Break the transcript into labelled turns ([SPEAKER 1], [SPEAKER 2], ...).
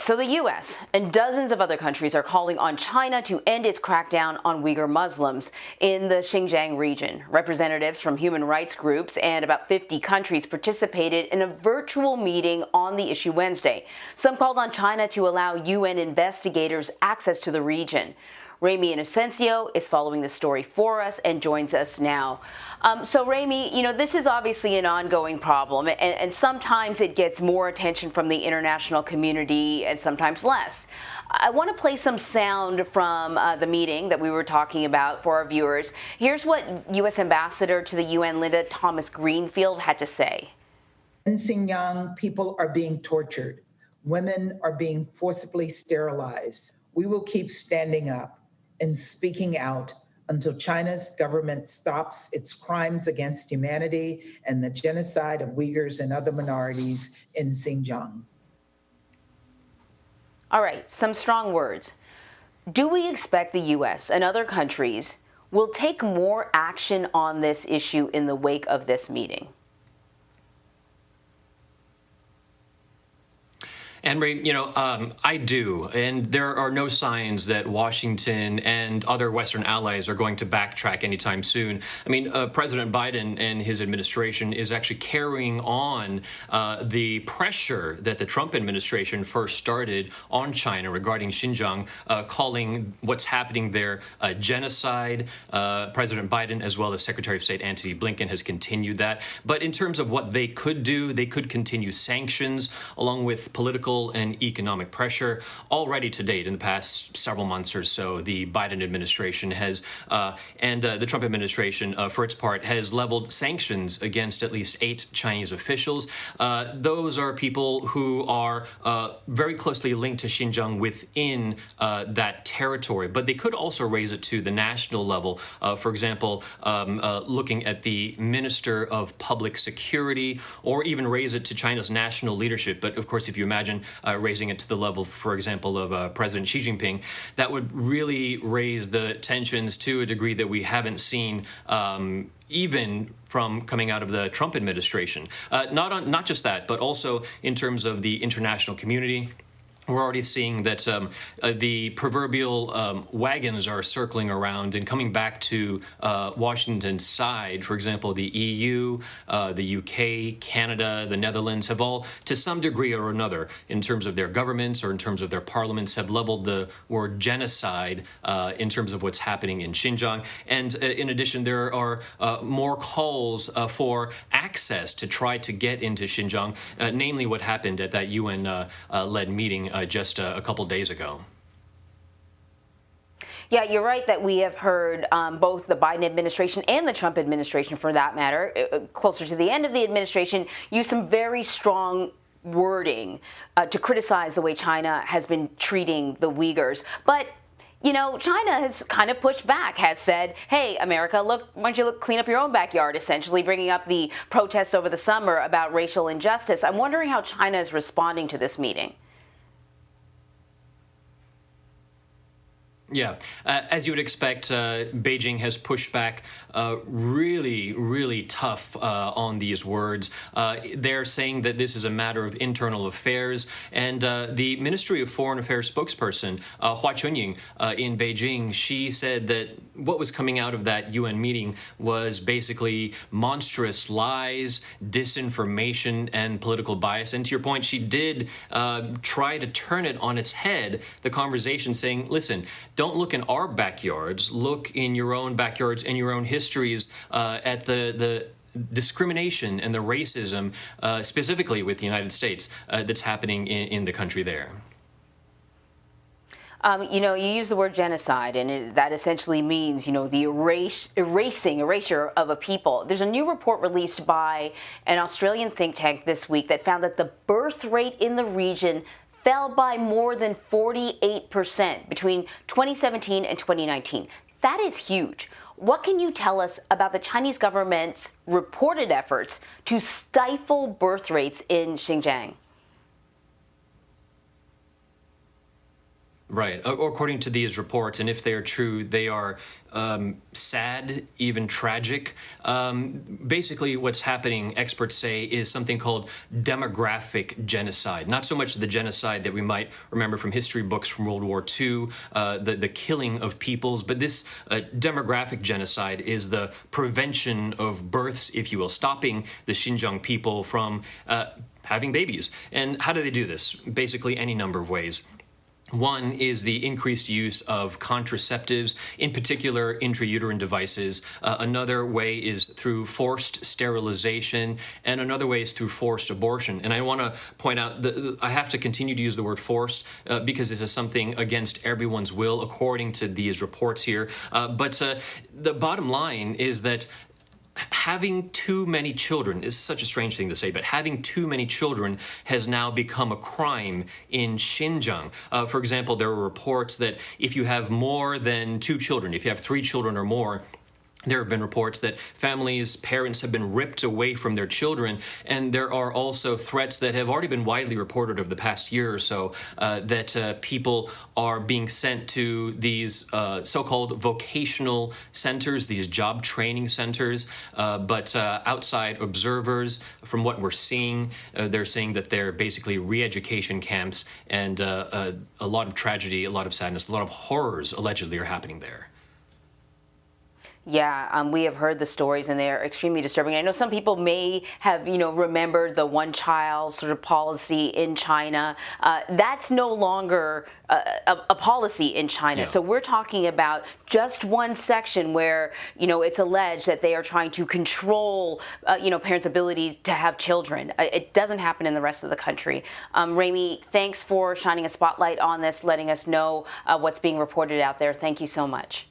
[SPEAKER 1] So the U.S. and dozens of other countries are calling on China to end its crackdown on Uighur Muslims in the Xinjiang region. Representatives from human rights groups and about 50 countries participated in a virtual meeting on the issue Wednesday. Some called on China to allow UN investigators access to the region. Ramy Inocencio is following the story for us and joins us now. So Ramy, this is obviously an ongoing problem, and sometimes it gets more attention from the international community and sometimes less. I want to play some sound from the meeting that we were talking about for our viewers. Here's what U.S. Ambassador to the UN, Linda Thomas-Greenfield, had to say.
[SPEAKER 2] In Xinjiang, people are being tortured. Women are being forcibly sterilized. We will keep standing up and speaking out until China's government stops its crimes against humanity and the genocide of Uyghurs and other minorities in Xinjiang.
[SPEAKER 1] All right, some strong words. Do we expect the U.S. and other countries will take more action on this issue in the wake of this meeting?
[SPEAKER 3] And Ray, I do, and there are no signs that Washington and other Western allies are going to backtrack anytime soon. I mean, President Biden and his administration is actually carrying on the pressure that the Trump administration first started on China regarding Xinjiang, calling what's happening there genocide. President Biden, as well as Secretary of State Antony Blinken, has continued that. But in terms of what they could do, they could continue sanctions along with political and economic pressure. Already to date, in the past several months or so, the Biden administration has, and the Trump administration, for its part, has leveled sanctions against at least 8 Chinese officials. Those are people who are very closely linked to Xinjiang within that territory, but they could also raise it to the national level. For example, looking at the Minister of Public Security, or even raise it to China's national leadership. But of course, if you imagine raising it to the level, for example, of President Xi Jinping, that would really raise the tensions to a degree that we haven't seen even from coming out of the Trump administration. Not just that, but also in terms of the international community. We're already seeing that the proverbial wagons are circling around and coming back to Washington's side. For example, the EU, the UK, Canada, the Netherlands have all, to some degree or another, in terms of their governments or in terms of their parliaments, have leveled the word genocide in terms of what's happening in Xinjiang. And in addition, there are more calls for access to try to get into Xinjiang, namely what happened at that UN-led meeting just a couple days ago.
[SPEAKER 1] Yeah, you're right that we have heard both the Biden administration and the Trump administration, for that matter, closer to the end of the administration, use some very strong wording to criticize the way China has been treating the Uyghurs. But China has kind of pushed back, has said, hey, America, look, why don't you clean up your own backyard, essentially bringing up the protests over the summer about racial injustice. I'm wondering how China is responding to this meeting.
[SPEAKER 3] Yeah, as you would expect, Beijing has pushed back really, really tough on these words. They're saying that this is a matter of internal affairs, and the Ministry of Foreign Affairs spokesperson, Hua Chunying, in Beijing, she said that what was coming out of that UN meeting was basically monstrous lies, disinformation, and political bias. And to your point, she did try to turn it on its head, the conversation, saying, listen, don't look in our backyards, look in your own backyards and your own histories at the discrimination and the racism, specifically with the United States, that's happening in the country there.
[SPEAKER 1] You use the word genocide, and that essentially means, the erasure of a people. There's a new report released by an Australian think tank this week that found that the birth rate in the region fell by more than 48% between 2017 and 2019. That is huge. What can you tell us about the Chinese government's reported efforts to stifle birth rates in Xinjiang?
[SPEAKER 3] Right. According to these reports, and if they are true, they are sad, even tragic. Basically, what's happening, experts say, is something called demographic genocide. Not so much the genocide that we might remember from history books from World War II, the killing of peoples, but this demographic genocide is the prevention of births, if you will, stopping the Xinjiang people from having babies. And how do they do this? Basically, any number of ways. One is the increased use of contraceptives, in particular intrauterine devices. Another way is through forced sterilization, and another way is through forced abortion. And I want to point out that I have to continue to use the word forced because this is something against everyone's will, according to these reports here. But the bottom line is that having too many children is such a strange thing to say, but having too many children has now become a crime in Xinjiang. For example, there are reports that if you have more than 2 children, if you have 3 children or more, there have been reports that families, parents have been ripped away from their children, and there are also threats that have already been widely reported over the past year or so that people are being sent to these so-called vocational centers, these job training centers, but outside observers, from what we're seeing, they're saying that they're basically re-education camps, and a lot of tragedy, a lot of sadness, a lot of horrors allegedly are happening there.
[SPEAKER 1] Yeah, we have heard the stories, and they are extremely disturbing. I know some people may have, remembered the one-child sort of policy in China. That's no longer a policy in China.
[SPEAKER 3] Yeah.
[SPEAKER 1] So we're talking about just one section where, it's alleged that they are trying to control, parents' abilities to have children. It doesn't happen in the rest of the country. Ramy, thanks for shining a spotlight on this, letting us know what's being reported out there. Thank you so much.